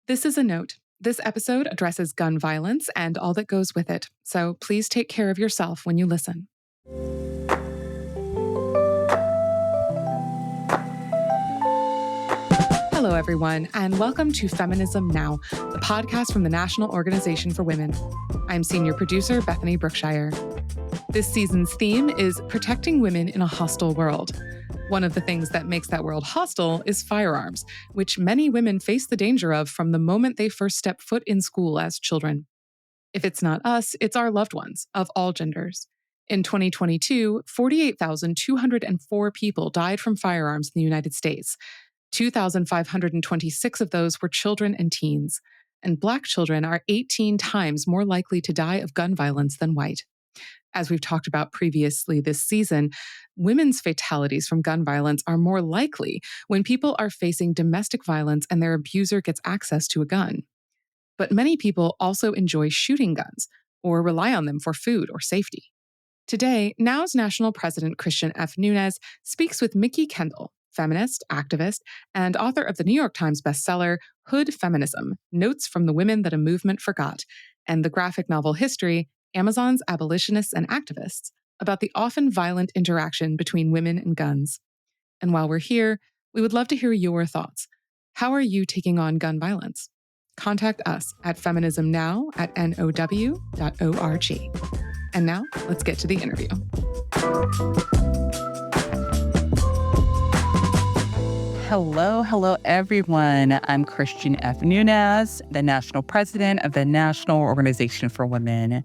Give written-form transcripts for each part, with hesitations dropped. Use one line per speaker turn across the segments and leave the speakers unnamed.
This is a note. This episode addresses gun violence and all that goes with it, so please take care of yourself when you listen. Hello, everyone, and welcome to Feminism Now, the podcast from the National Organization for Women. I'm senior producer Bethany Brookshire. This season's theme is protecting women in a hostile world. One of the things that makes that world hostile is firearms, which many women face the danger of from the moment they first step foot in school as children. If it's not us, it's our loved ones, of all genders. In 2022, 48,204 people died from firearms in the United States. 2,526 of those were children and teens. And Black children are 18 times more likely to die of gun violence than white. As we've talked about previously this season, women's fatalities from gun violence are more likely when people are facing domestic violence and their abuser gets access to a gun. But many people also enjoy shooting guns or rely on them for food or safety. Today, NOW's National President Christian F. Nunez speaks with Mikki Kendall, feminist, activist, and author of the New York Times bestseller Hood Feminism: Notes from the Women That a Movement Forgot, and the graphic novel History: Amazon's Abolitionists and Activists, about the often violent interaction between women and guns. And while we're here, we would love to hear your thoughts. How are you taking on gun violence? Contact us at feminismnow@now.org. And now, let's get to the interview.
Hello, everyone. I'm Christian F. Nunez, the National President of the National Organization for Women.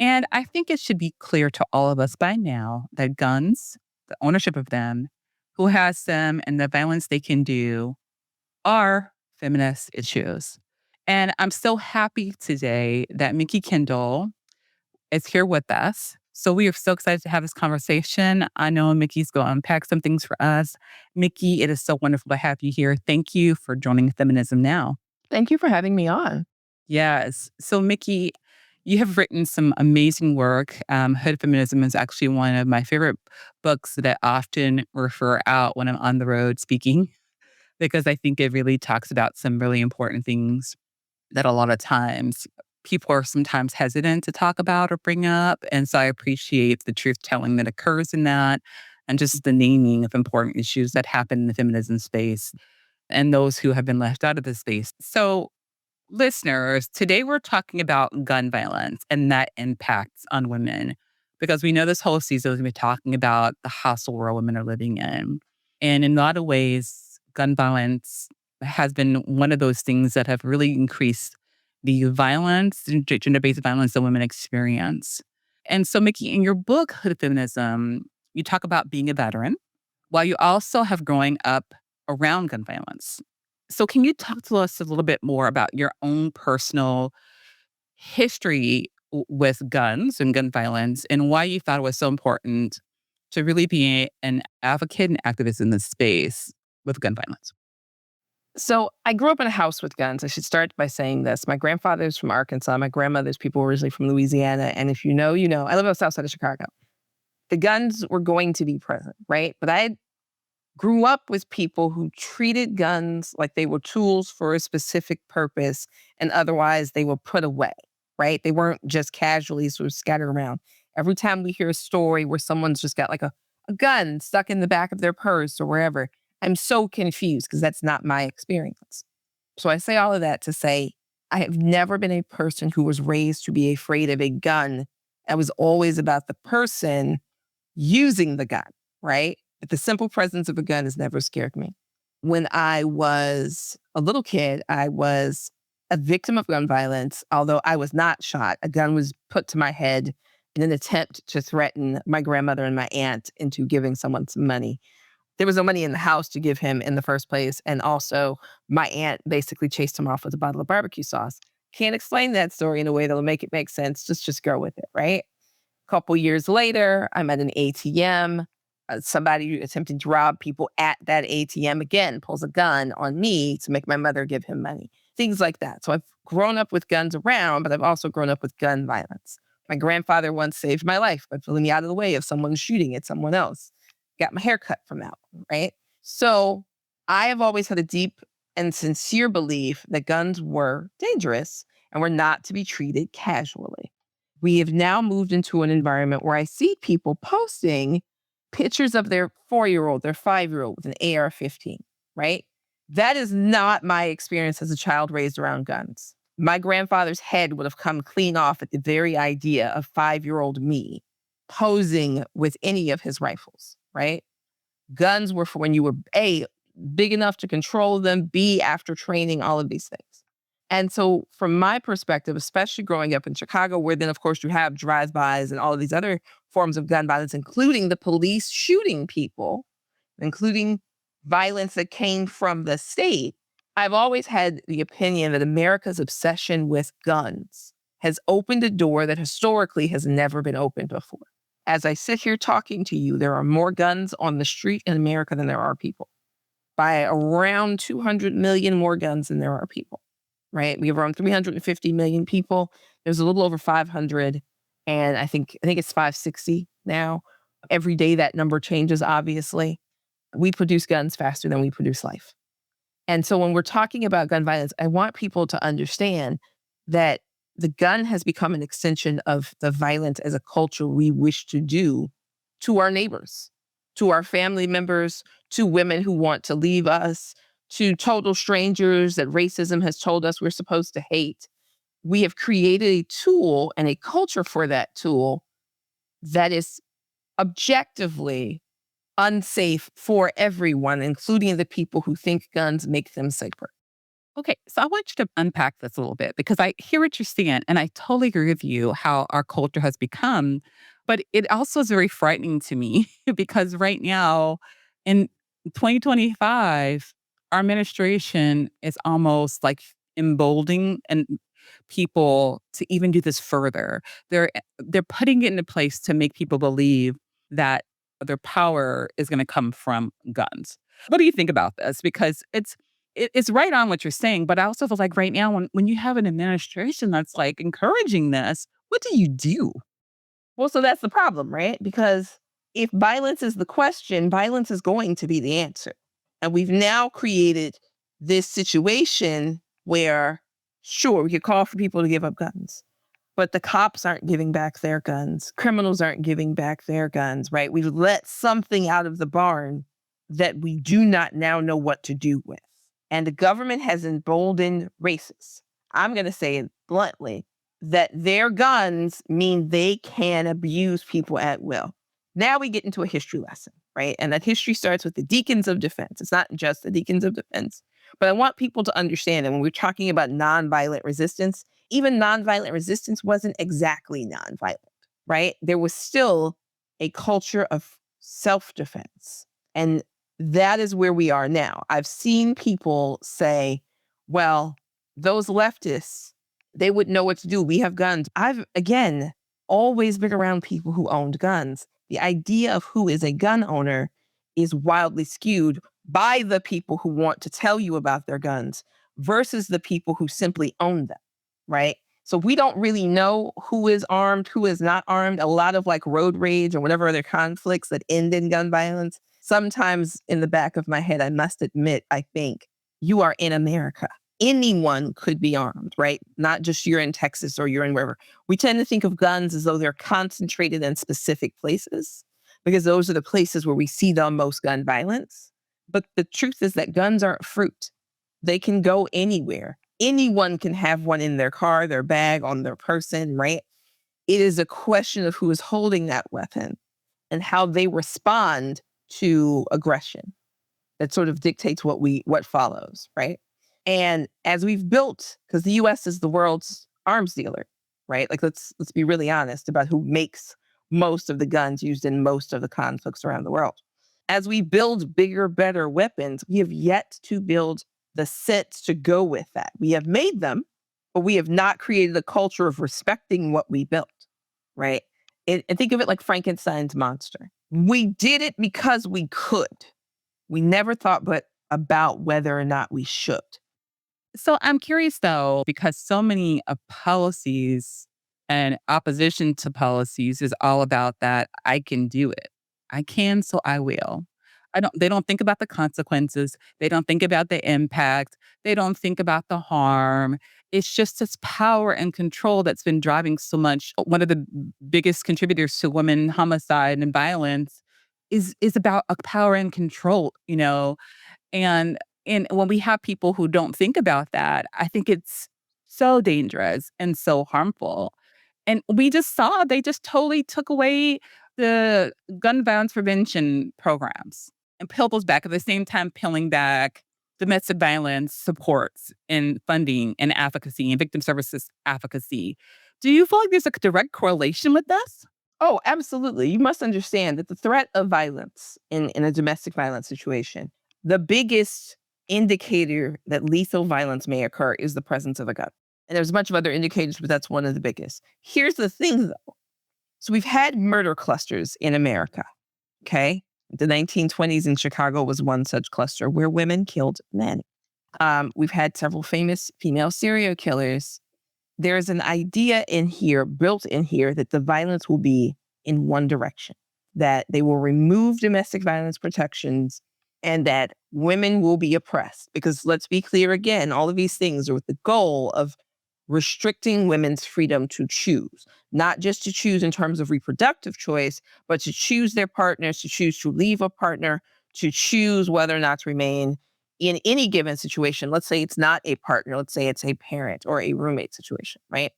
And I think it should be clear to all of us by now that guns, the ownership of them, who has them, and the violence they can do are feminist issues. And I'm so happy today that Mikki Kendall is here with us. So we are so excited to have this conversation. I know Mikki's going to unpack some things for us. Mikki, it is so wonderful to have you here. Thank you for joining Feminism Now.
Thank you for having me on.
Yes. So Mikki, you have written some amazing work. Hood Feminism is actually one of my favorite books that I often refer out when I'm on the road speaking, because I think it really talks about some really important things that a lot of times people are sometimes hesitant to talk about or bring up. And so I appreciate the truth-telling that occurs in that, and just the naming of important issues that happen in the feminism space and those who have been left out of the space. So listeners, today we're talking about gun violence and that impacts on women, because we know this whole season we've been talking about the hostile world women are living in. And in a lot of ways, gun violence has been one of those things that have really increased the violence, gender-based violence that women experience. And so, Mikki, in your book, Hood Feminism, you talk about being a veteran, while you also have growing up around gun violence. So can you talk to us a little bit more about your own personal history with guns and gun violence, and why you thought it was so important to really be an advocate and activist in this space with gun violence?
So I grew up in a house with guns. I should start by saying this. My grandfather's from Arkansas. My grandmother's people were originally from Louisiana. And if you know, you know. I live on the south side of Chicago. The guns were going to be present, right? But I grew up with people who treated guns like they were tools for a specific purpose, and otherwise they were put away, right? They weren't just casually sort of scattered around. Every time we hear a story where someone's just got like a gun stuck in the back of their purse or wherever, I'm so confused because that's not my experience. So I say all of that to say I have never been a person who was raised to be afraid of a gun. I was always about the person using the gun, right? But the simple presence of a gun has never scared me. When I was a little kid, I was a victim of gun violence, although I was not shot. A gun was put to my head in an attempt to threaten my grandmother and my aunt into giving someone some money. There was no money in the house to give him in the first place. And also, my aunt basically chased him off with a bottle of barbecue sauce. Can't explain that story in a way that'll make it make sense. Just go with it, right? A couple years later, I'm at an ATM. Somebody attempting to rob people at that ATM again pulls a gun on me to make my mother give him money. Things like that. So I've grown up with guns around, but I've also grown up with gun violence. My grandfather once saved my life by pulling me out of the way of someone shooting at someone else. Got my hair cut from that one, right? So I have always had a deep and sincere belief that guns were dangerous and were not to be treated casually. We have now moved into an environment where I see people posting pictures of their 4-year-old, their 5-year-old with an AR-15, right? That is not my experience as a child raised around guns. My grandfather's head would have come clean off at the very idea of 5-year-old me posing with any of his rifles, right? Guns were for when you were A, big enough to control them, B, after training, all of these things. And so, from my perspective, especially growing up in Chicago, where then, of course, you have drive-bys and all of these other forms of gun violence, including the police shooting people, including violence that came from the state, I've always had the opinion that America's obsession with guns has opened a door that historically has never been opened before. As I sit here talking to you, there are more guns on the street in America than there are people. By around 200 million more guns than there are people, right? We have around 350 million people. There's a little over 500, and I think it's 560 now. Every day that number changes, obviously. We produce guns faster than we produce life. And so when we're talking about gun violence, I want people to understand that the gun has become an extension of the violence as a culture we wish to do to our neighbors, to our family members, to women who want to leave us, to total strangers that racism has told us we're supposed to hate. We have created a tool and a culture for that tool that is objectively unsafe for everyone, including the people who think guns make them safer.
Okay, so I want you to unpack this a little bit because I hear what you're saying, and I totally agree with you how our culture has become. But it also is very frightening to me because right now in 2025, our administration is almost like emboldening and people to even do this further. They're putting it into place to make people believe that their power is going to come from guns. What do you think about this? Because it's right on what you're saying, but I also feel like right now when you have an administration that's like encouraging this, what do you do?
Well, so that's the problem, right? Because if violence is the question, violence is going to be the answer. And we've now created this situation where, sure, we could call for people to give up guns, but the cops aren't giving back their guns. Criminals aren't giving back their guns, right? We've let something out of the barn that we do not now know what to do with. And the government has emboldened racists. I'm going to say it bluntly that their guns mean they can abuse people at will. Now we get into a history lesson, right? And that history starts with the deacons of defense. It's not just the deacons of defense, but I want people to understand that when we're talking about nonviolent resistance, even nonviolent resistance wasn't exactly nonviolent, right? There was still a culture of self-defense. And that is where we are now. I've seen people say, well, those leftists, they wouldn't know what to do. We have guns. I've, again, always been around people who owned guns. The idea of who is a gun owner is wildly skewed by the people who want to tell you about their guns versus the people who simply own them, right? So we don't really know who is armed, who is not armed. A lot of like road rage or whatever other conflicts that end in gun violence. Sometimes in the back of my head, I must admit, I think you are in America. Anyone could be armed, right? Not just you're in Texas or you're in wherever. We tend to think of guns as though they're concentrated in specific places because those are the places where we see the most gun violence. But the truth is that guns aren't fruit. They can go anywhere. Anyone can have one in their car, their bag, on their person, right? It is a question of who is holding that weapon and how they respond to aggression that sort of dictates what follows, right? And as we've built, because the US is the world's arms dealer, right? Like let's be really honest about who makes most of the guns used in most of the conflicts around the world. As we build bigger, better weapons, we have yet to build the sets to go with that. We have made them, but we have not created a culture of respecting what we built, right? And think of it like Frankenstein's monster. We did it because we could. We never thought but about whether or not we should.
So I'm curious though, because so many of policies and opposition to policies is all about that I can do it. I can, so I will. They don't think about the consequences. They don't think about the impact. They don't think about the harm. It's just this power and control that's been driving so much. One of the biggest contributors to women homicide and violence is about a power and control, and when we have people who don't think about that, I think it's so dangerous and so harmful. And we just saw they just totally took away the gun violence prevention programs and peeled those back at the same time peeling back domestic violence supports and funding and advocacy and victim services advocacy. Do you feel like there's a direct correlation with this?
Oh, absolutely. You must understand that the threat of violence in a domestic violence situation, the biggest indicator that lethal violence may occur is the presence of a gun. And there's a bunch of other indicators, but that's one of the biggest. Here's the thing, though. So we've had murder clusters in America, okay? The 1920s in Chicago was one such cluster where women killed men. We've had several famous female serial killers. There's an idea in here, built in here, that the violence will be in one direction, that they will remove domestic violence protections and that women will be oppressed. Because let's be clear again, all of these things are with the goal of restricting women's freedom to choose, not just to choose in terms of reproductive choice, but to choose their partners, to choose to leave a partner, to choose whether or not to remain in any given situation. Let's say it's not a partner, let's say it's a parent or a roommate situation, right?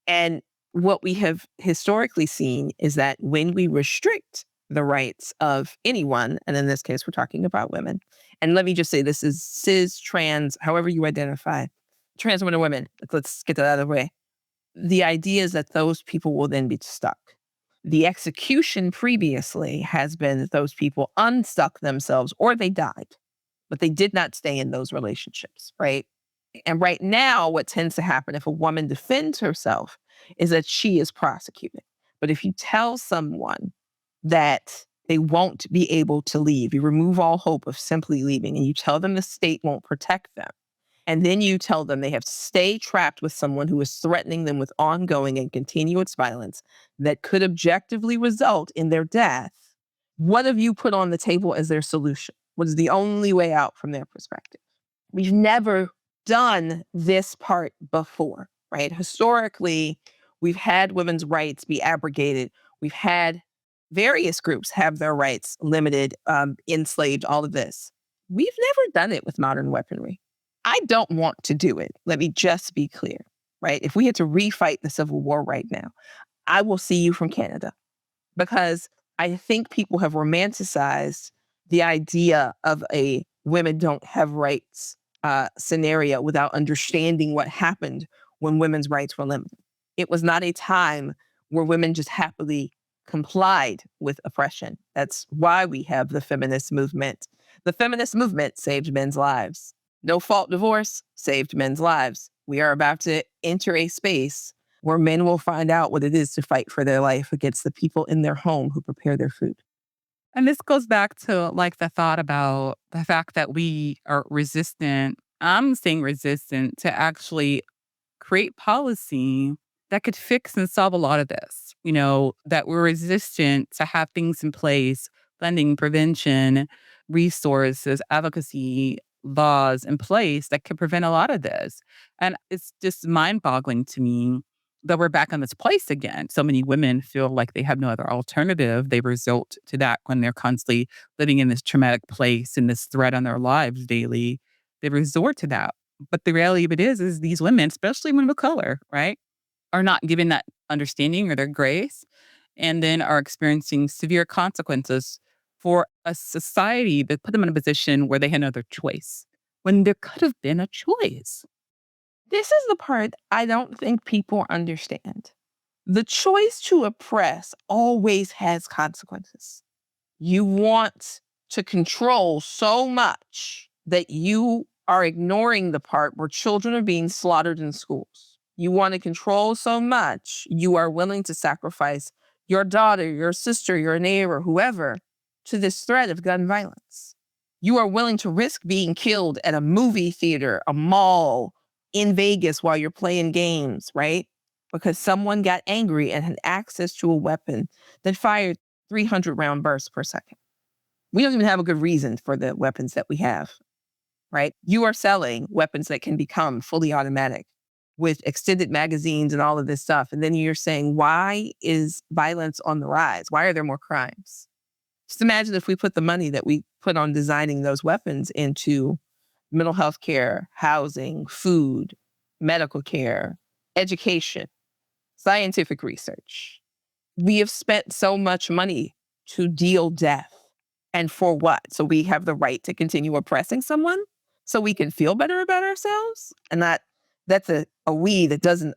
And what we have historically seen is that when we restrict the rights of anyone, and in this case, we're talking about women, and let me just say this is cis, trans, however you identify, trans women or women, let's get that out of the way. The idea is that those people will then be stuck. The execution previously has been that those people unstuck themselves or they died, but they did not stay in those relationships, right? And right now, what tends to happen if a woman defends herself is that she is prosecuted. But if you tell someone that they won't be able to leave, you remove all hope of simply leaving, and you tell them the state won't protect them, and then you tell them they have to stay trapped with someone who is threatening them with ongoing and continuous violence that could objectively result in their death, what have you put on the table as their solution? What is the only way out from their perspective? We've never done this part before, right? Historically, we've had women's rights be abrogated. We've had various groups have their rights limited, enslaved, all of this. We've never done it with modern weaponry. I don't want to do it. Let me just be clear, right? If we had to refight the Civil War right now, I will see you from Canada because I think people have romanticized the idea of a women don't have rights scenario without understanding what happened when women's rights were limited. It was not a time where women just happily complied with oppression. That's why we have the feminist movement. The feminist movement saved men's lives. No fault divorce saved men's lives. We are about to enter a space where men will find out what it is to fight for their life against the people in their home who prepare their food.
And this goes back to like the thought about the fact that we are resistant. I'm saying resistant to actually create policy that could fix and solve a lot of this. That we're resistant to have things in place, funding, prevention, resources, advocacy, laws in place that could prevent a lot of this. And it's just mind boggling to me that we're back in this place again. So many women feel like they have no other alternative. They resort to that when they're constantly living in this traumatic place and this threat on their lives daily. They resort to that. But the reality of it is these women, especially women of color, right, are not given that understanding or their grace, and then are experiencing severe consequences for a society that put them in a position where they had no other choice, when there could have been a choice.
This is the part I don't think people understand. The choice to oppress always has consequences. You want to control so much that you are ignoring the part where children are being slaughtered in schools. You want to control so much, you are willing to sacrifice your daughter, your sister, your neighbor, whoever, to this threat of gun violence. You are willing to risk being killed at a movie theater, a mall, in Vegas while you're playing games, right? Because someone got angry and had access to a weapon that fired 300 round bursts per second. We don't even have a good reason for the weapons that we have, right? You are selling weapons that can become fully automatic with extended magazines and all of this stuff. And then you're saying, why is violence on the rise? Why are there more crimes? Just imagine if we put the money that we put on designing those weapons into mental health care, housing, food, medical care, education, scientific research. We have spent so much money to deal death. And for what? So we have the right to continue oppressing someone so we can feel better about ourselves? And that's a we that doesn't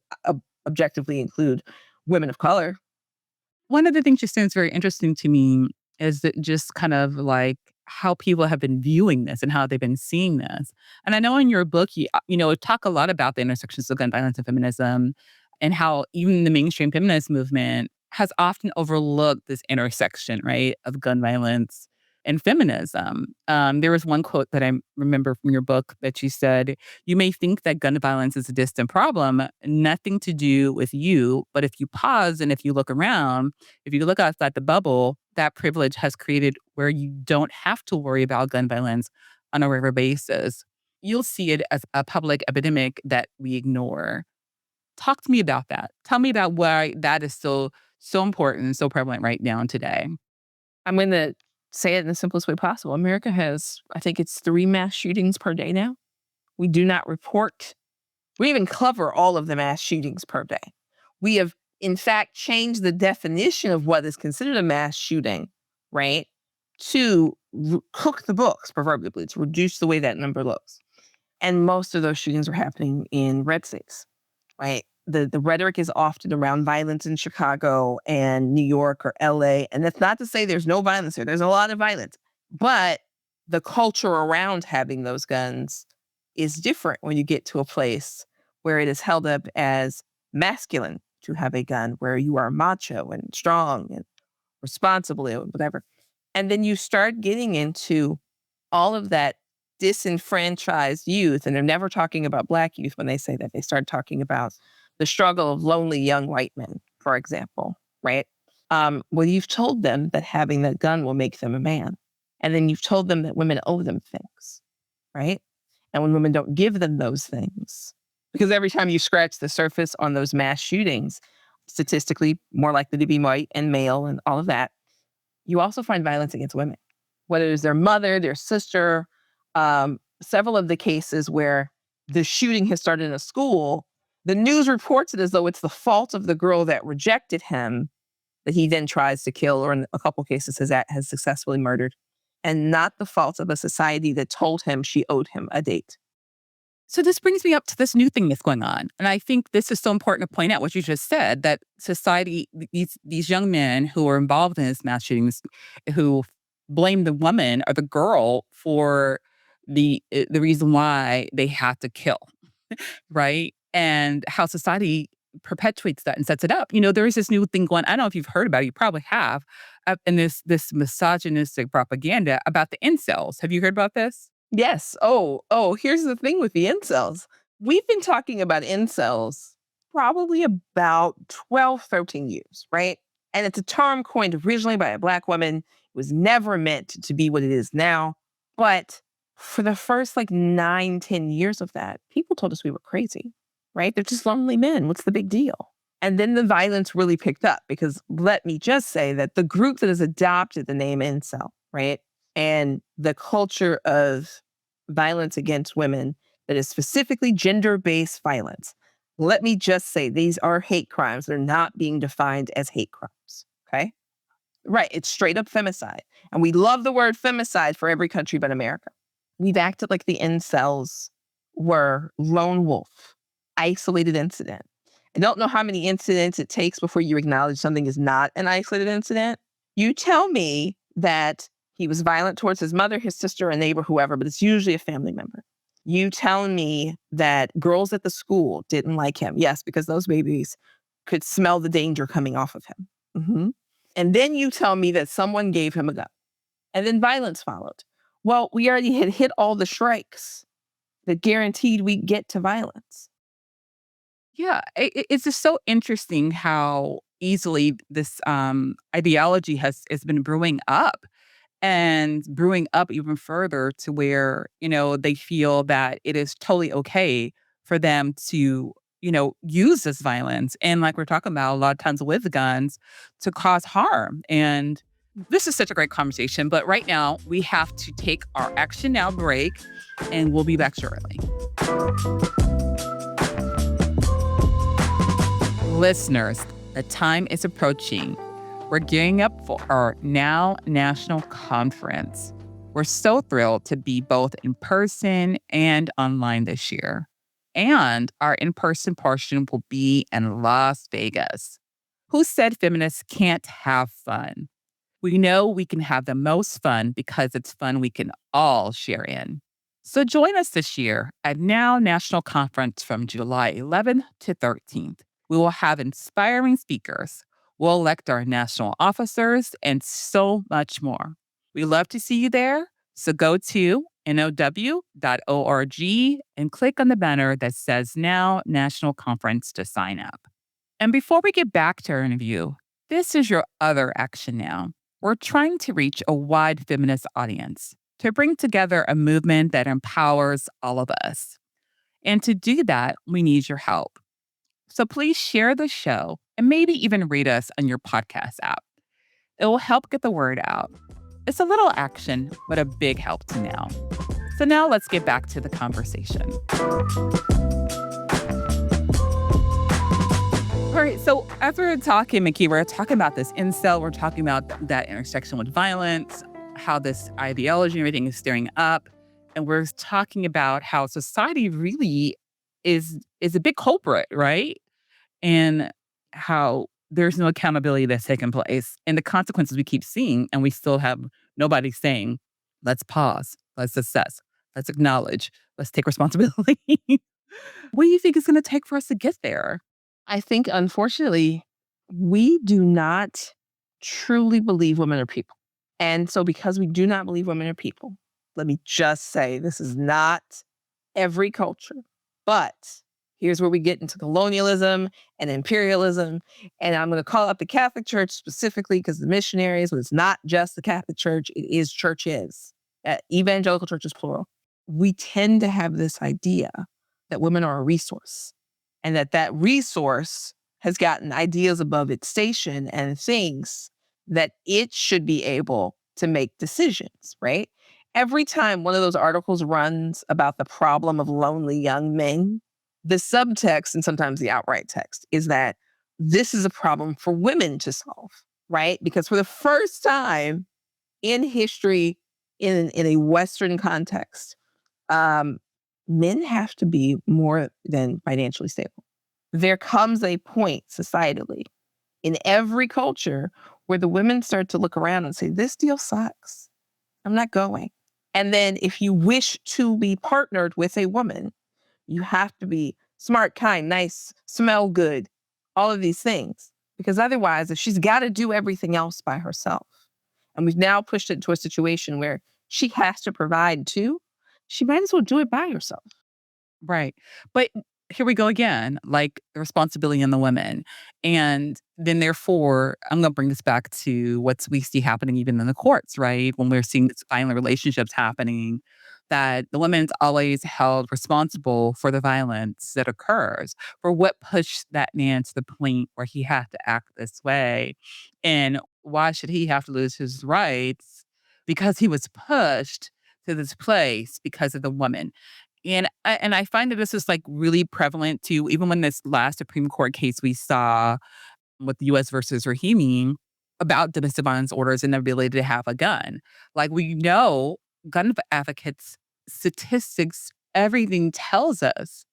objectively include women of color.
One of the things you said is very interesting to me is that just kind of like how people have been viewing this and how they've been seeing this. And I know in your book, you talk a lot about the intersections of gun violence and feminism and how even the mainstream feminist movement has often overlooked this intersection, right, of gun violence and feminism. There was one quote that I remember from your book that you said, "You may think that gun violence is a distant problem, nothing to do with you, but if you pause and if you look around, if you look outside the bubble, that privilege has created where you don't have to worry about gun violence on a regular basis. You'll see it as a public epidemic that we ignore." Talk to me about that. Tell me about why that is so important and so prevalent right now and today.
I'm going to say it in the simplest way possible. America has, I think it's 3 mass shootings per day now. We do not report, we even cover all of the mass shootings per day. We have, in fact, changed the definition of what is considered a mass shooting, right? To cook the books, proverbially, to reduce the way that number looks. And most of those shootings are happening in red states, right? The rhetoric is often around violence in Chicago and New York or LA. And that's not to say there's no violence here. There's a lot of violence. But the culture around having those guns is different when you get to a place where it is held up as masculine to have a gun, where you are macho and strong and responsible and whatever. And then you start getting into all of that disenfranchised youth, and they're never talking about Black youth when they say that. They start talking about the struggle of lonely young white men, for example, right? Well, you've told them that having that gun will make them a man. And then you've told them that women owe them things, right? And when women don't give them those things, because every time you scratch the surface on those mass shootings, statistically more likely to be white and male and all of that, you also find violence against women, whether it's their mother, their sister. Several of the cases where the shooting has started in a school, the news reports it as though it's the fault of the girl that rejected him that he then tries to kill, or in a couple cases has successfully murdered, and not the fault of a society that told him she owed him a date.
So this brings me up to this new thing that's going on. And I think this is so important to point out what you just said, that society, these young men who are involved in these mass shootings, who blame the woman or the girl for the reason why they had to kill, right? And how society perpetuates that and sets it up. There is this new thing going. I don't know if you've heard about it. You probably have, and this misogynistic propaganda about the incels. Have you heard about this?
Yes. Oh, here's the thing with the incels. We've been talking about incels probably about 12, 13 years, right? And it's a term coined originally by a Black woman. It was never meant to be what it is now. But for the first like 9, 10 years of that, people told us we were crazy, right? They're just lonely men. What's the big deal? And then the violence really picked up, because let me just say that the group that has adopted the name incel, right? And the culture of violence against women that is specifically gender-based violence. Let me just say, these are hate crimes. They're not being defined as hate crimes, okay? Right, it's straight up femicide. And we love the word femicide for every country but America. We've acted like the incels were lone wolf, isolated incident. I don't know how many incidents it takes before you acknowledge something is not an isolated incident. You tell me that he was violent towards his mother, his sister, a neighbor, whoever, but it's usually a family member. You tell me that girls at the school didn't like him. Yes, because those babies could smell the danger coming off of him. Mm-hmm. And then you tell me that someone gave him a gun. And then violence followed. Well, we already had hit all the strikes that guaranteed we'd get to violence.
Yeah, it's just so interesting how easily this ideology has been brewing up. and brewing up even further to where, they feel that it is totally okay for them to, use this violence. And like we're talking about a lot of times with guns to cause harm. And this is such a great conversation. But right now, we have to take our Action Now break, and we'll be back shortly. Listeners, the time is approaching. We're gearing up for our Now National Conference. We're so thrilled to be both in person and online this year. And our in-person portion will be in Las Vegas. Who said feminists can't have fun? We know we can have the most fun because it's fun we can all share in. So join us this year at Now National Conference from July 11th to 13th. We will have inspiring speakers. We'll elect our national officers and so much more. We love to see you there. So go to now.org and click on the banner that says Now National Conference to sign up. And before we get back to our interview, this is your other action now. We're trying to reach a wide feminist audience to bring together a movement that empowers all of us. And to do that, we need your help. So please share the show and maybe even rate us on your podcast app. It will help get the word out. It's a little action, but a big help to Now. So now let's get back to the conversation. All right, so as we were talking, Mickey, we're talking about this incel, we're talking about that intersection with violence, how this ideology and everything is stirring up. And we're talking about how society really is a big culprit, right? And how there's no accountability that's taken place. And the consequences we keep seeing, and we still have nobody saying, let's pause, let's assess, let's acknowledge, let's take responsibility. What do you think it's going to take for us to get there?
I think, unfortunately, we do not truly believe women are people. And so because we do not believe women are people, let me just say this is not every culture, but here's where we get into colonialism and imperialism. And I'm going to call out the Catholic Church specifically because the missionaries, but it's not just the Catholic Church, it is churches, evangelical churches, plural. We tend to have this idea that women are a resource and that resource has gotten ideas above its station and thinks that it should be able to make decisions, right? Every time one of those articles runs about the problem of lonely young men, the subtext and sometimes the outright text is that this is a problem for women to solve, right? Because for the first time in history, in a Western context, men have to be more than financially stable. There comes a point societally in every culture where the women start to look around and say, this deal sucks. I'm not going. And then if you wish to be partnered with a woman, you have to be smart, kind, nice, smell good, all of these things. Because otherwise, if she's got to do everything else by herself, and we've now pushed it to a situation where she has to provide too, she might as well do it by herself.
Right. But here we go again, like the responsibility on the women. And then therefore, I'm going to bring this back to what we see happening even in the courts, right? When we're seeing these violent relationships happening, that the woman's always held responsible for the violence that occurs, for what pushed that man to the point where he had to act this way. And why should he have to lose his rights because he was pushed to this place because of the woman? And I find that this is like really prevalent too, even when this last Supreme Court case we saw with the US versus Rahimi about domestic violence orders and the ability to have a gun. Like we know gun advocates, statistics, everything tells us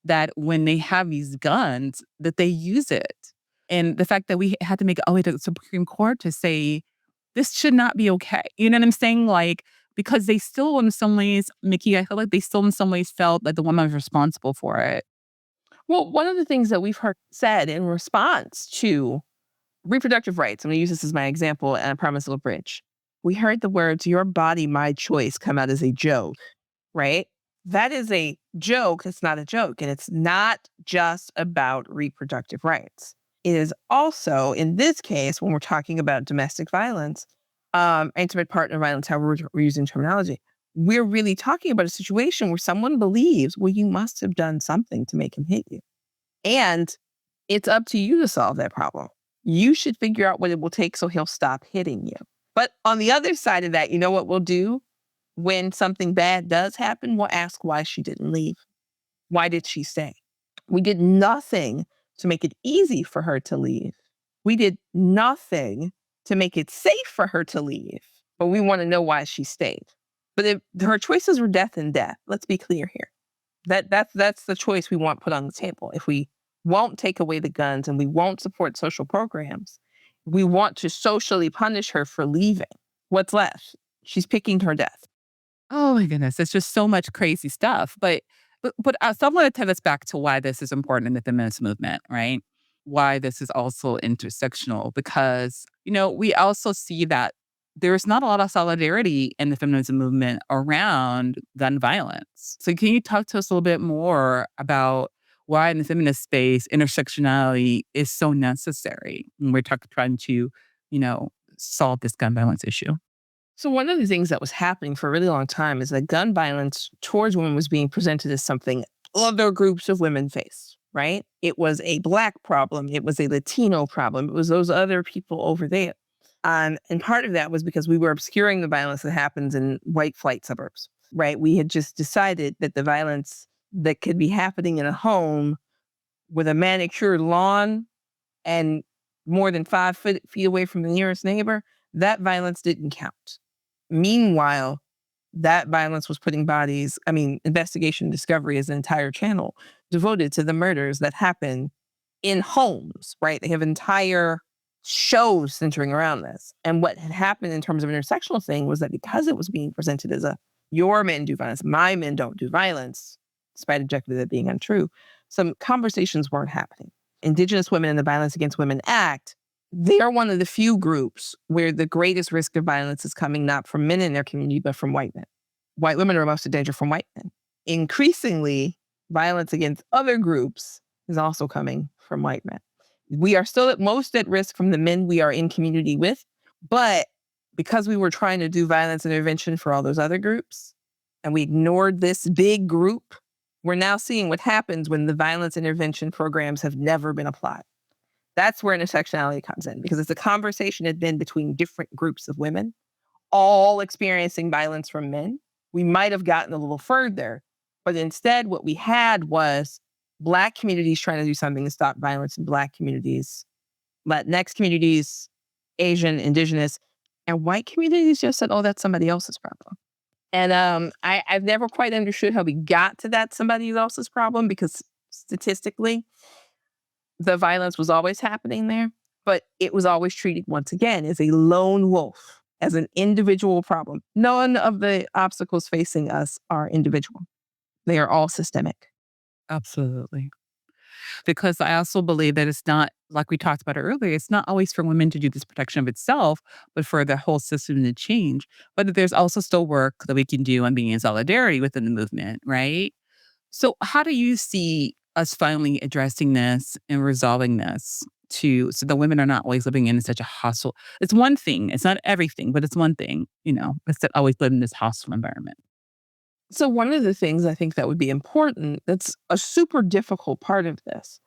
that when they have these guns, that they use it. And the fact that we had to make it all the way to the Supreme Court to say this should not be okay. You know what I'm saying? Like, because they still, in some ways, Mickey, I feel like they still, in some ways, felt that the woman was responsible for it.
Well, one of the things that we've heard said in response to reproductive rights, I'm going to use this as my example, and I promise it'll bridge. We heard the words, your body, my choice, come out as a joke, right? That is a joke. It's not a joke. And it's not just about reproductive rights. It is also, in this case, when we're talking about domestic violence, intimate partner violence, however we're using terminology. We're really talking about a situation where someone believes, well, you must have done something to make him hit you. And it's up to you to solve that problem. You should figure out what it will take so he'll stop hitting you. But on the other side of that, you know what we'll do? When something bad does happen, we'll ask why she didn't leave. Why did she stay? We did nothing to make it easy for her to leave. We did nothing to make it safe for her to leave. But we want to know why she stayed. But if her choices were death and death, let's be clear here. That's the choice we want put on the table. If we won't take away the guns and we won't support social programs, we want to socially punish her for leaving. What's left? She's picking her death.
Oh my goodness, it's just so much crazy stuff. But so I want to take us back to why this is important in the feminist movement, right? Why this is also intersectional, because we also see that there's not a lot of solidarity in the feminism movement around gun violence. So can you talk to us a little bit more about why in the feminist space intersectionality is so necessary when we're trying to, solve this gun violence issue?
So one of the things that was happening for a really long time is that gun violence towards women was being presented as something other groups of women face, right? It was a Black problem. It was a Latino problem. It was those other people over there. And part of that was because we were obscuring the violence that happens in white flight suburbs, right? We had just decided that the violence that could be happening in a home with a manicured lawn and more than 5 feet away from the nearest neighbor, that violence didn't count. Meanwhile, that violence was putting investigation and discovery is an entire channel devoted to the murders that happen in homes, right? They have entire shows centering around this. And what had happened in terms of intersectional thing was that because it was being presented as your men do violence, my men don't do violence, despite objectively that being untrue, some conversations weren't happening. Indigenous women and the Violence Against Women Act, they're one of the few groups where the greatest risk of violence is coming not from men in their community, but from white men. White women are most in danger from white men. Increasingly, violence against other groups is also coming from white men. We are still most at risk from the men we are in community with, but because we were trying to do violence intervention for all those other groups, and we ignored this big group, we're now seeing what happens when the violence intervention programs have never been applied. That's where intersectionality comes in, because it's a conversation had been between different groups of women, all experiencing violence from men. We might have gotten a little further, but instead what we had was Black communities trying to do something to stop violence in Black communities, Latinx communities, Asian, Indigenous, and white communities just said, oh, that's somebody else's problem. And I've never quite understood how we got to that somebody else's problem, because statistically, the violence was always happening there, but it was always treated once again as a lone wolf, as an individual problem. None of the obstacles facing us are individual. They are all systemic.
Absolutely. Because I also believe that it's not, like we talked about earlier, it's not always for women to do this protection of itself, but for the whole system to change. But that there's also still work that we can do on being in solidarity within the movement, right? So how do you see us finally addressing this and resolving this so the women are not always living in such a hostile? It's one thing, it's not everything, but it's one thing, it's to always live in this hostile environment.
So one of the things I think that would be important, that's a super difficult part of this,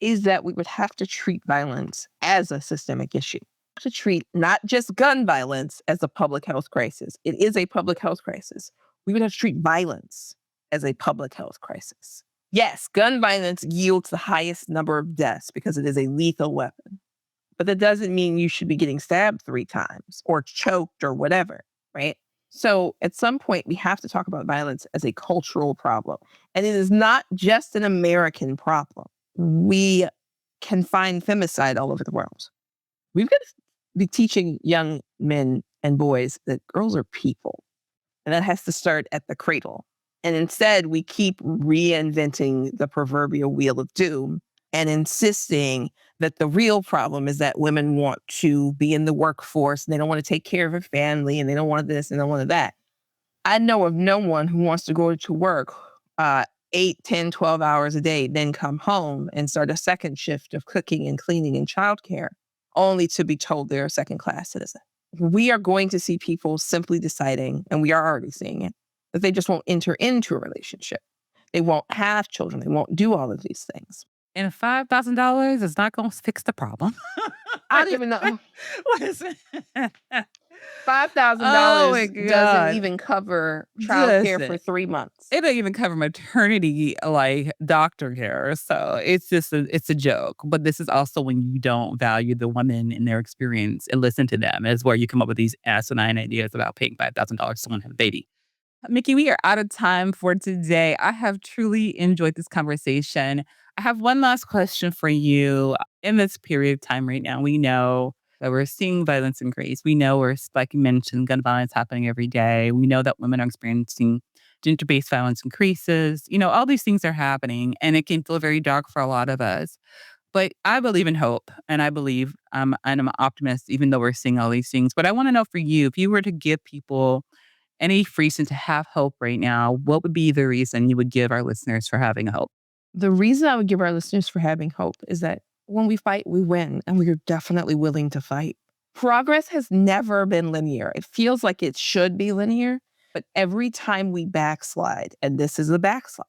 is that we would have to treat violence as a systemic issue. To treat not just gun violence as a public health crisis. It is a public health crisis. We would have to treat violence as a public health crisis. Yes, gun violence yields the highest number of deaths because it is a lethal weapon. But that doesn't mean you should be getting stabbed 3 times or choked or whatever, right? So at some point, we have to talk about violence as a cultural problem. And it is not just an American problem. We can find femicide all over the world. We've got to be teaching young men and boys that girls are people. And that has to start at the cradle. And instead, we keep reinventing the proverbial wheel of doom and insisting that the real problem is that women want to be in the workforce and they don't want to take care of a family and they don't want this and they don't want that. I know of no one who wants to go to work 8, 10, 12 hours a day, then come home and start a second shift of cooking and cleaning and childcare, only to be told they're a second-class citizen. we are going to see people simply deciding, and we are already seeing it, that they just won't enter into a relationship. They won't have children. They won't do all of these things.
And $5,000 is not going to fix the problem.
I don't even know.
Listen. Oh my
$5,000 doesn't
God.
even cover childcare for
Listen.
3 months.
It don't even cover maternity, like doctor care. So it's just it's a joke. But this is also when you don't value the woman and their experience and listen to them is where you come up with these asinine ideas about paying $5,000 to someone to have a baby. Mickey, we are out of time for today. I have truly enjoyed this conversation. I have one last question for you. In this period of time right now, we know that we're seeing violence increase. We know like you mentioned, gun violence happening every day. We know that women are experiencing gender-based violence increases. All these things are happening, and it can feel very dark for a lot of us. But I believe in hope, and I believe, and I'm an optimist, even though we're seeing all these things. But I want to know for you, if you were to give people any reason to have hope right now, what would be the reason you would give our listeners for having hope?
The reason I would give our listeners for having hope is that when we fight, we win, and we are definitely willing to fight. Progress has never been linear. It feels like it should be linear, but every time we backslide, and this is the backslide,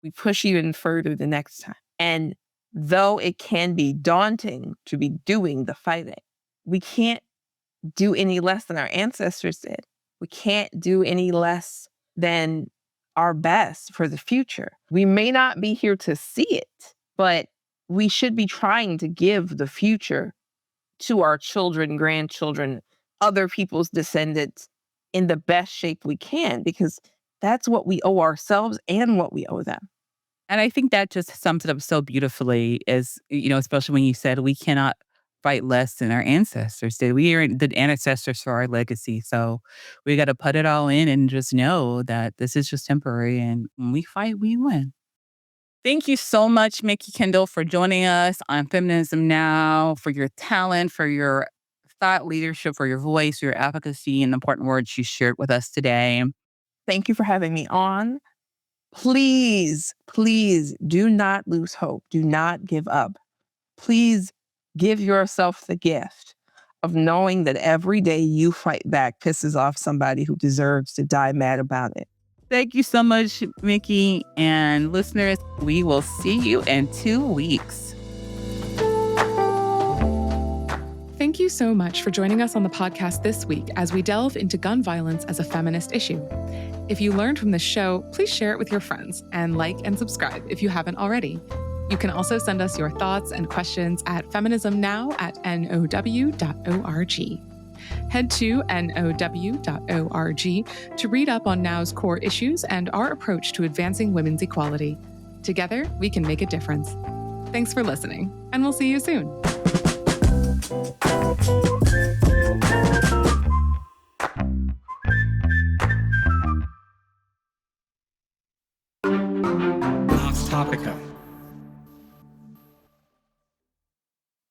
we push even further the next time. And though it can be daunting to be doing the fighting, we can't do any less than our ancestors did. We can't do any less than our best for the future. We may not be here to see it, but we should be trying to give the future to our children, grandchildren, other people's descendants in the best shape we can, because that's what we owe ourselves and what we owe them.
And I think that just sums it up so beautifully is, especially when you said we cannot fight less than our ancestors did. We are the ancestors for our legacy. So we got to put it all in and just know that this is just temporary. And when we fight, we win. Thank you so much, Mickey Kendall, for joining us on Feminism Now, for your talent, for your thought leadership, for your voice, your advocacy, and the important words you shared with us today.
Thank you for having me on. Please, please do not lose hope. Do not give up. Please give yourself the gift of knowing that every day you fight back pisses off somebody who deserves to die mad about it.
Thank you so much, Mickey. And listeners, we will see you in 2 weeks.
Thank you so much for joining us on the podcast this week as we delve into gun violence as a feminist issue. If you learned from this show, please share it with your friends and like and subscribe if you haven't already. You can also send us your thoughts and questions at feminismnow@now.org. Head to now.org to read up on Now's core issues and our approach to advancing women's equality. Together, we can make a difference. Thanks for listening, and we'll see you soon.
Topica.